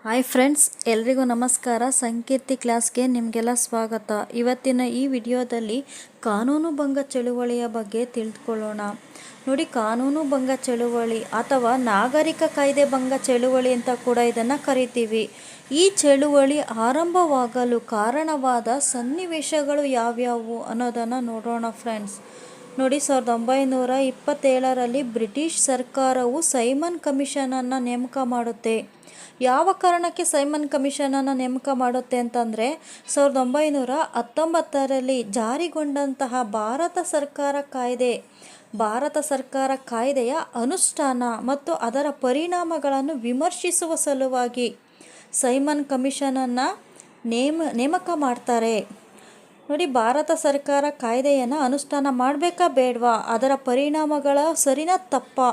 Hi friends, ಎಲ್ರಿಗೂ ನಮಸ್ಕಾರ. ಸಂಕೀರ್ತಿ ಕ್ಲಾಸ್ಗೆ ನಿಮಗೆಲ್ಲ ಸ್ವಾಗತ. ಇವತ್ತಿನ ಈ ವಿಡಿಯೋದಲ್ಲಿ ಕಾನೂನು ಭಂಗ ಚಳುವಳಿಯ ಬಗ್ಗೆ ತಿಳಿದುಕೊಳ್ಳೋಣ. ನೋಡಿ, ಕಾನೂನು ಭಂಗ ಚಳುವಳಿ ಅಥವಾ ನಾಗರಿಕ ಕಾಯ್ದೆ ಭಂಗ ಚಳುವಳಿ ಅಂತ ಕೂಡ ಇದನ್ನು ಕರಿತೀವಿ. ಈ ಚಳುವಳಿ ಆರಂಭವಾಗಲು ಕಾರಣವಾದ ಸನ್ನಿವೇಶಗಳು ಯಾವ್ಯಾವು ಅನ್ನೋದನ್ನು ನೋಡೋಣ ಫ್ರೆಂಡ್ಸ್. ನೋಡಿ, 1927ರಲ್ಲಿ ಬ್ರಿಟಿಷ್ ಸರ್ಕಾರವು ಸೈಮನ್ ಕಮಿಷನನ್ನು ನೇಮಕ ಮಾಡುತ್ತೆ. ಯಾವ ಕಾರಣಕ್ಕೆ ಸೈಮನ್ ಕಮಿಷನನ್ನು ನೇಮಕ ಮಾಡುತ್ತೆ ಅಂತಂದರೆ, 1919ರಲ್ಲಿ ಜಾರಿಗೊಂಡಂತಹ ಭಾರತ ಸರ್ಕಾರ ಕಾಯ್ದೆಯ ಅನುಷ್ಠಾನ ಮತ್ತು ಅದರ ಪರಿಣಾಮಗಳನ್ನು ವಿಮರ್ಶಿಸುವ ಸಲುವಾಗಿ ಸೈಮನ್ ಕಮಿಷನನ್ನು ನೇಮಕ ಮಾಡ್ತಾರೆ. ನೋಡಿ, ಭಾರತ ಸರ್ಕಾರ ಕಾಯ್ದೆಯನ್ನು ಅನುಷ್ಠಾನ ಮಾಡಬೇಕಾ ಬೇಡವಾ, ಅದರ ಪರಿಣಾಮಗಳ ಸರಿನಾ ತಪ್ಪಾ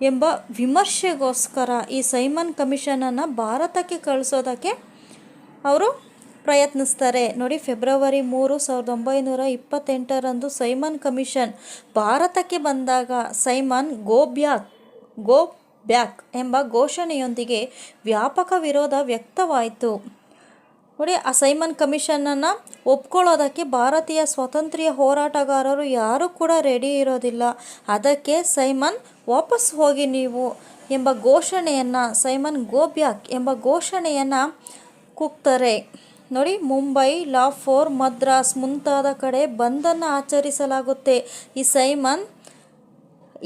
ಎಂಬ ವಿಮರ್ಶೆಗೋಸ್ಕರ ಈ ಸೈಮನ್ ಕಮಿಷನನ್ನು ಭಾರತಕ್ಕೆ ಕಳಿಸೋದಕ್ಕೆ ಅವರು ಪ್ರಯತ್ನಿಸ್ತಾರೆ. ನೋಡಿ, ಫೆಬ್ರವರಿ 3, 1928ರಂದು ಸೈಮನ್ ಕಮಿಷನ್ ಭಾರತಕ್ಕೆ ಬಂದಾಗ ಸೈಮನ್ ಗೋ ಬ್ಯಾಕ್ ಎಂಬ ಘೋಷಣೆಯೊಂದಿಗೆ ವ್ಯಾಪಕ ವಿರೋಧ ವ್ಯಕ್ತವಾಯಿತು. ನೋಡಿ, ಆ ಸೈಮನ್ ಕಮಿಷನನ್ನು ಒಪ್ಕೊಳ್ಳೋದಕ್ಕೆ ಭಾರತೀಯ ಸ್ವಾತಂತ್ರ್ಯ ಹೋರಾಟಗಾರರು ಯಾರೂ ಕೂಡ ರೆಡಿ ಇರೋದಿಲ್ಲ. ಅದಕ್ಕೆ ಸೈಮನ್ ವಾಪಸ್ ಹೋಗಿ ನೀವು ಎಂಬ ಘೋಷಣೆಯನ್ನು, ಸೈಮನ್ ಗೋ ಬ್ಯಾಕ್ ಎಂಬ ಘೋಷಣೆಯನ್ನು ಕೂಗ್ತಾರೆ. ನೋಡಿ, ಮುಂಬೈ, ಲಾಹೋರ್, ಮದ್ರಾಸ್ ಮುಂತಾದ ಕಡೆ ಬಂದನ್ನು ಆಚರಿಸಲಾಗುತ್ತೆ.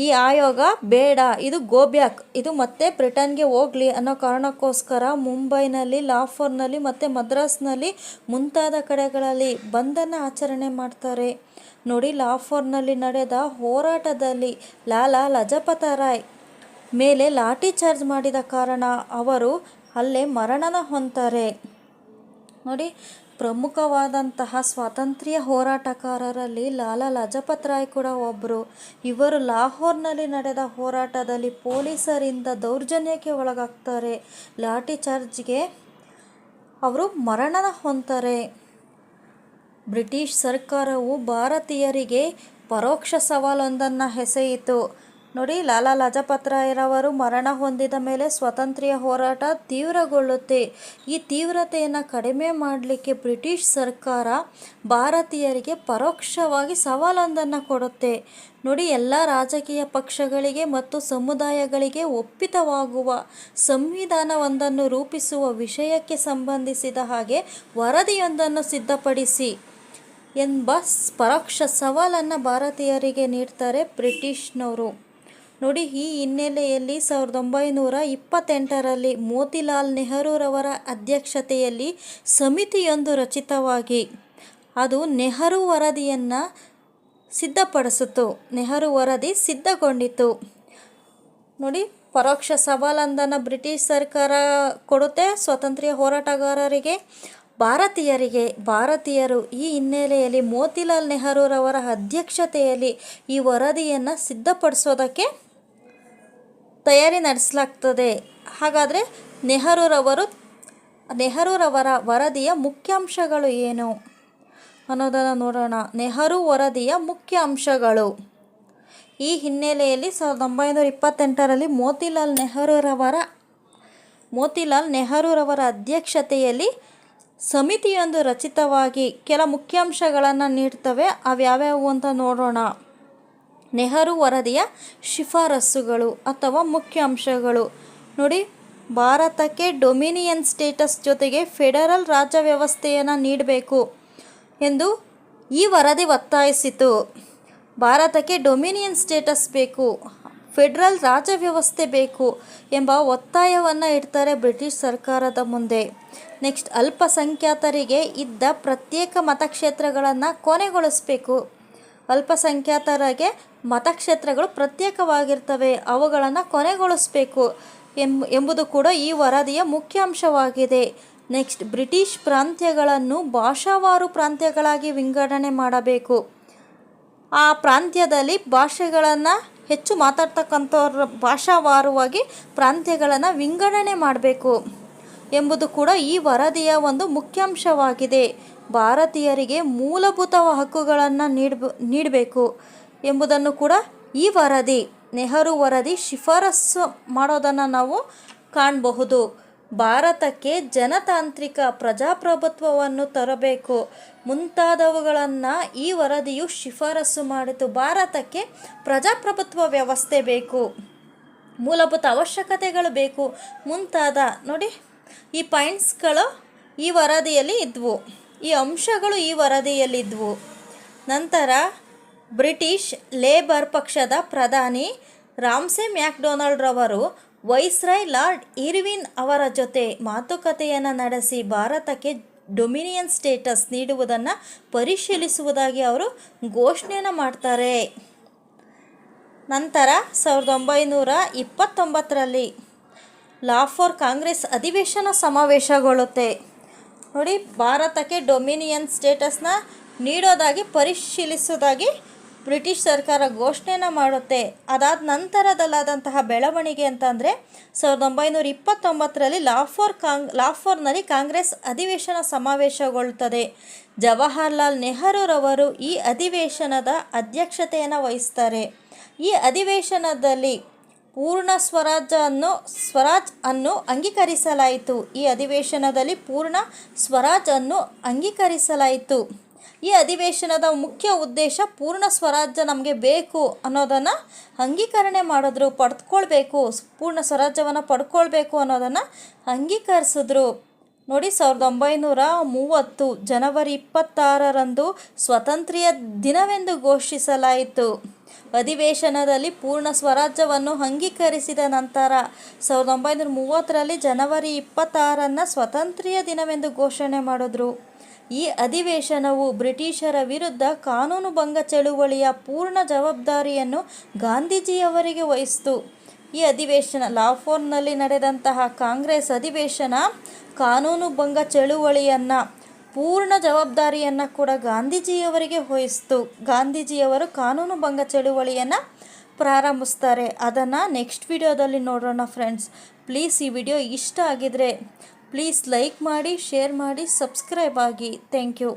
ಈ ಆಯೋಗ ಬೇಡ, ಇದು ಗೋ ಬ್ಯಾಕ್, ಇದು ಮತ್ತೆ ಬ್ರಿಟನ್ಗೆ ಹೋಗಲಿ ಅನ್ನೋ ಕಾರಣಕ್ಕೋಸ್ಕರ ಮುಂಬೈನಲ್ಲಿ, ಲಾಹೋರ್ನಲ್ಲಿ ಮತ್ತು ಮದ್ರಾಸ್ನಲ್ಲಿ ಮುಂತಾದ ಕಡೆಗಳಲ್ಲಿ ಬಂದನ್ನು ಆಚರಣೆ ಮಾಡ್ತಾರೆ. ನೋಡಿ, ಲಾಹೋರ್ನಲ್ಲಿ ನಡೆದ ಹೋರಾಟದಲ್ಲಿ ಲಾಲಾ ಲಜಪತ ರಾಯ್ ಮೇಲೆ ಲಾಠಿ ಚಾರ್ಜ್ ಮಾಡಿದ ಕಾರಣ ಅವರು ಅಲ್ಲೇ ಮರಣ ಹೊಂದ್ತಾರೆ. ನೋಡಿ, ಪ್ರಮುಖವಾದಂತಹ ಸ್ವಾತಂತ್ರ್ಯ ಹೋರಾಟಗಾರರಲ್ಲಿ ಲಾಲಾ ಲಜಪತ್ ರಾಯ್ ಕೂಡ ಒಬ್ಬರು. ಇವರು ಲಾಹೋರ್ನಲ್ಲಿ ನಡೆದ ಹೋರಾಟದಲ್ಲಿ ಪೊಲೀಸರಿಂದ ದೌರ್ಜನ್ಯಕ್ಕೆ ಒಳಗಾಗ್ತಾರೆ. ಲಾಠಿ ಚಾರ್ಜ್ಗೆ ಅವರು ಮರಣ ಹೊಂದ್ತಾರೆ. ಬ್ರಿಟಿಷ್ ಸರ್ಕಾರವು ಭಾರತೀಯರಿಗೆ ಪರೋಕ್ಷ ಸವಾಲೊಂದನ್ನು ಎಸೆಯಿತು. ನೋಡಿ, ಲಾಲಾ ಲಜಪತ್ ರಾಯ್ರವರು ಮರಣ ಹೊಂದಿದ ಮೇಲೆ ಸ್ವಾತಂತ್ರ್ಯ ಹೋರಾಟ ತೀವ್ರಗೊಳ್ಳುತ್ತೆ. ಈ ತೀವ್ರತೆಯನ್ನು ಕಡಿಮೆ ಮಾಡಲಿಕ್ಕೆ ಬ್ರಿಟಿಷ್ ಸರ್ಕಾರ ಭಾರತೀಯರಿಗೆ ಪರೋಕ್ಷವಾಗಿ ಸವಾಲೊಂದನ್ನು ಕೊಡುತ್ತೆ. ನೋಡಿ, ಎಲ್ಲ ರಾಜಕೀಯ ಪಕ್ಷಗಳಿಗೆ ಮತ್ತು ಸಮುದಾಯಗಳಿಗೆ ಒಪ್ಪಿತವಾಗುವ ಸಂವಿಧಾನವೊಂದನ್ನು ರೂಪಿಸುವ ವಿಷಯಕ್ಕೆ ಸಂಬಂಧಿಸಿದ ಹಾಗೆ ವರದಿಯೊಂದನ್ನು ಸಿದ್ಧಪಡಿಸಿ ಎಂಬ ಪರೋಕ್ಷ ಸವಾಲನ್ನು ಭಾರತೀಯರಿಗೆ ನೀಡ್ತಾರೆ ಬ್ರಿಟಿಷ್ನವರು. ನೋಡಿ, ಈ ಹಿನ್ನೆಲೆಯಲ್ಲಿ 1928ರಲ್ಲಿ ಮೋತಿಲಾಲ್ ನೆಹರೂರವರ ಅಧ್ಯಕ್ಷತೆಯಲ್ಲಿ ಸಮಿತಿಯೊಂದು ರಚಿತವಾಗಿ ಅದು ನೆಹರು ವರದಿಯನ್ನು ಸಿದ್ಧಪಡಿಸಿತು. ನೆಹರು ವರದಿ ಸಿದ್ಧಗೊಂಡಿತು. ನೋಡಿ, ಪರೋಕ್ಷ ಸವಾಲೊಂದನ್ನು ಬ್ರಿಟಿಷ್ ಸರ್ಕಾರ ಕೊಡುತ್ತೆ ಸ್ವಾತಂತ್ರ್ಯ ಹೋರಾಟಗಾರರಿಗೆ, ಭಾರತೀಯರು ಈ ಹಿನ್ನೆಲೆಯಲ್ಲಿ ಮೋತಿಲಾಲ್ ನೆಹರೂರವರ ಅಧ್ಯಕ್ಷತೆಯಲ್ಲಿ ಈ ವರದಿಯನ್ನು ಸಿದ್ಧಪಡಿಸೋದಕ್ಕೆ ತಯಾರಿ ನಡೆಸಲಾಗ್ತದೆ. ಹಾಗಾದರೆ ನೆಹರೂರವರ ವರದಿಯ ಮುಖ್ಯಾಂಶಗಳು ಏನು ಅನ್ನೋದನ್ನು ನೋಡೋಣ. ನೆಹರು ವರದಿಯ ಮುಖ್ಯ ಅಂಶಗಳು. ಈ ಹಿನ್ನೆಲೆಯಲ್ಲಿ 1928ರಲ್ಲಿ ಮೋತಿಲಾಲ್ ನೆಹರೂರವರ ಅಧ್ಯಕ್ಷತೆಯಲ್ಲಿ ಸಮಿತಿಯೊಂದು ರಚಿತವಾಗಿ ಕೆಲ ಮುಖ್ಯಾಂಶಗಳನ್ನು ನೀಡ್ತವೆ. ಅವ್ಯಾವ್ಯಾವು ಅಂತ ನೋಡೋಣ. ನೆಹರು ವರದಿಯ ಶಿಫಾರಸುಗಳು ಅಥವಾ ಮುಖ್ಯಾಂಶಗಳು. ನೋಡಿ, ಭಾರತಕ್ಕೆ ಡೊಮಿನಿಯನ್ ಸ್ಟೇಟಸ್ ಜೊತೆಗೆ ಫೆಡರಲ್ ರಾಜ್ಯ ವ್ಯವಸ್ಥೆಯನ್ನು ನೀಡಬೇಕು ಎಂದು ಈ ವರದಿ ಒತ್ತಾಯಿಸಿತು. ಭಾರತಕ್ಕೆ ಡೊಮಿನಿಯನ್ ಸ್ಟೇಟಸ್ ಬೇಕು, ಫೆಡರಲ್ ರಾಜ್ಯ ವ್ಯವಸ್ಥೆ ಬೇಕು ಎಂಬ ಒತ್ತಾಯವನ್ನು ಇಡ್ತಾರೆ ಬ್ರಿಟಿಷ್ ಸರ್ಕಾರದ ಮುಂದೆ. ನೆಕ್ಸ್ಟ್, ಅಲ್ಪಸಂಖ್ಯಾತರಿಗೆ ಇದ್ದ ಪ್ರತ್ಯೇಕ ಮತಕ್ಷೇತ್ರಗಳನ್ನು ಕೊನೆಗೊಳಿಸಬೇಕು. ಅಲ್ಪಸಂಖ್ಯಾತರಿಗೆ ಮತಕ್ಷೇತ್ರಗಳು ಪ್ರತ್ಯೇಕವಾಗಿರ್ತವೆ, ಅವುಗಳನ್ನು ಕೊನೆಗೊಳಿಸಬೇಕು ಎಂಬುದು ಕೂಡ ಈ ವರದಿಯ ಮುಖ್ಯಾಂಶವಾಗಿದೆ. ನೆಕ್ಸ್ಟ್, ಬ್ರಿಟಿಷ್ ಪ್ರಾಂತ್ಯಗಳನ್ನು ಭಾಷಾವಾರು ಪ್ರಾಂತ್ಯಗಳಾಗಿ ವಿಂಗಡಣೆ ಮಾಡಬೇಕು. ಆ ಪ್ರಾಂತ್ಯದಲ್ಲಿ ಭಾಷೆಗಳನ್ನು ಹೆಚ್ಚು ಮಾತಾಡ್ತಕ್ಕಂಥವ್ರ ಭಾಷಾವಾರುವಾಗಿ ಪ್ರಾಂತ್ಯಗಳನ್ನು ವಿಂಗಡಣೆ ಮಾಡಬೇಕು ಎಂಬುದು ಕೂಡ ಈ ವರದಿಯ ಒಂದು ಮುಖ್ಯಾಂಶವಾಗಿದೆ. ಭಾರತೀಯರಿಗೆ ಮೂಲಭೂತ ಹಕ್ಕುಗಳನ್ನು ನೀಡಬೇಕು ಎಂಬುದನ್ನು ಕೂಡ ಈ ನೆಹರು ವರದಿ ಶಿಫಾರಸು ಮಾಡೋದನ್ನು ನಾವು ಕಾಣಬಹುದು. ಭಾರತಕ್ಕೆ ಜನತಾಂತ್ರಿಕ ಪ್ರಜಾಪ್ರಭುತ್ವವನ್ನು ತರಬೇಕು ಮುಂತಾದವುಗಳನ್ನು ಈ ವರದಿಯು ಶಿಫಾರಸು ಮಾಡಿತು. ಭಾರತಕ್ಕೆ ಪ್ರಜಾಪ್ರಭುತ್ವ ವ್ಯವಸ್ಥೆ ಬೇಕು, ಮೂಲಭೂತ ಅವಶ್ಯಕತೆಗಳು ಬೇಕು ಮುಂತಾದ ನೋಡಿ ಈ ಪಾಯಿಂಟ್ಸ್ಗಳು ಈ ವರದಿಯಲ್ಲಿ ಇದ್ವು, ಈ ಅಂಶಗಳು ಈ ವರದಿಯಲ್ಲಿದ್ವು. ನಂತರ ಬ್ರಿಟಿಷ್ ಲೇಬರ್ ಪಕ್ಷದ ಪ್ರಧಾನಿ ರಾಮ್ಸೆ ಮ್ಯಾಕ್ಡೊನಾಲ್ಡ್ ರವರು ವೈಸ್ರಾಯ್ ಲಾರ್ಡ್ ಇರ್ವಿನ್ ಅವರ ಜೊತೆ ಮಾತುಕತೆಯನ್ನು ನಡೆಸಿ ಭಾರತಕ್ಕೆ ಡೊಮಿನಿಯನ್ ಸ್ಟೇಟಸ್ ನೀಡುವುದನ್ನು ಪರಿಶೀಲಿಸುವುದಾಗಿ ಅವರು ಘೋಷಣೆಯನ್ನು ಮಾಡ್ತಾರೆ. ನಂತರ 1929ರಲ್ಲಿ ಲಾಹೋರ್ ಕಾಂಗ್ರೆಸ್ ಅಧಿವೇಶನ ಸಮಾವೇಶಗೊಳ್ಳುತ್ತೆ. ನೋಡಿ, ಭಾರತಕ್ಕೆ ಡೊಮಿನಿಯನ್ ಸ್ಟೇಟಸ್ನ ನೀಡೋದಾಗಿ ಪರಿಶೀಲಿಸೋದಾಗಿ ಬ್ರಿಟಿಷ್ ಸರ್ಕಾರ ಘೋಷಣೆಯನ್ನು ಮಾಡುತ್ತೆ. ಅದಾದ ನಂತರದಲ್ಲಾದಂತಹ ಬೆಳವಣಿಗೆ ಅಂತಂದರೆ 1929ರಲ್ಲಿ ಲಾಹೋರ್ನಲ್ಲಿ ಕಾಂಗ್ರೆಸ್ ಅಧಿವೇಶನ ಸಮಾವೇಶಗೊಳ್ಳುತ್ತದೆ. ಜವಾಹರ್ಲಾಲ್ ನೆಹರೂರವರು ಈ ಅಧಿವೇಶನದ ಅಧ್ಯಕ್ಷತೆಯನ್ನು ವಹಿಸ್ತಾರೆ. ಈ ಅಧಿವೇಶನದಲ್ಲಿ ಪೂರ್ಣ ಸ್ವರಾಜ್ ಅನ್ನು ಅಂಗೀಕರಿಸಲಾಯಿತು. ಈ ಅಧಿವೇಶನದಲ್ಲಿ ಪೂರ್ಣ ಸ್ವರಾಜ್ ಅನ್ನು ಅಂಗೀಕರಿಸಲಾಯಿತು. ಈ ಅಧಿವೇಶನದ ಮುಖ್ಯ ಉದ್ದೇಶ ಪೂರ್ಣ ಸ್ವರಾಜ್ಯ ನಮಗೆ ಬೇಕು ಅನ್ನೋದನ್ನು ಅಂಗೀಕರಣೆ ಮಾಡಿದ್ರು, ಪೂರ್ಣ ಸ್ವರಾಜ್ಯವನ್ನು ಪಡ್ಕೊಳ್ಬೇಕು ಅನ್ನೋದನ್ನು ಅಂಗೀಕರಿಸಿದ್ರು. ನೋಡಿ, 1930 ಜನವರಿ 26ರಂದು ಸ್ವಾತಂತ್ರ್ಯ ದಿನವೆಂದು ಘೋಷಿಸಲಾಯಿತು. ಅಧಿವೇಶನದಲ್ಲಿ ಪೂರ್ಣ ಸ್ವರಾಜ್ಯವನ್ನು ಅಂಗೀಕರಿಸಿದ ನಂತರ 1930ರಲ್ಲಿ ಜನವರಿ 26ರನ್ನು ಸ್ವಾತಂತ್ರ್ಯ ದಿನವೆಂದು ಘೋಷಣೆ ಮಾಡಿದ್ರು. ಈ ಅಧಿವೇಶನವು ಬ್ರಿಟಿಷರ ವಿರುದ್ಧ ಕಾನೂನುಭಂಗ ಚಳುವಳಿಯ ಪೂರ್ಣ ಜವಾಬ್ದಾರಿಯನ್ನು ಗಾಂಧೀಜಿಯವರಿಗೆ ವಹಿಸಿತು. ಈ ಅಧಿವೇಶನ ಲಾಹೋರ್ನಲ್ಲಿ ನಡೆದಂತಹ ಕಾಂಗ್ರೆಸ್ ಅಧಿವೇಶನ ಕಾನೂನುಭಂಗ ಚಳುವಳಿಯನ್ನು ಪೂರ್ಣ ಜವಾಬ್ದಾರಿಯನ್ನು ಕೂಡ ಗಾಂಧೀಜಿಯವರಿಗೆ ವಹಿಸಿತು. ಗಾಂಧೀಜಿಯವರು ಕಾನೂನುಭಂಗ ಚಳುವಳಿಯನ್ನು ಪ್ರಾರಂಭಿಸ್ತಾರೆ. ಅದನ್ನು ನೆಕ್ಸ್ಟ್ ವಿಡಿಯೋದಲ್ಲಿ ನೋಡೋಣ ಫ್ರೆಂಡ್ಸ್. ಪ್ಲೀಸ್ ಈ ವಿಡಿಯೋ ಇಷ್ಟ ಆಗಿದರೆ ಪ್ಲೀಸ್ ಲೈಕ್ ಮಾಡಿ, ಶೇರ್ ಮಾಡಿ, ಸಬ್ಸ್ಕ್ರೈಬ್ ಆಗಿ. Thank you.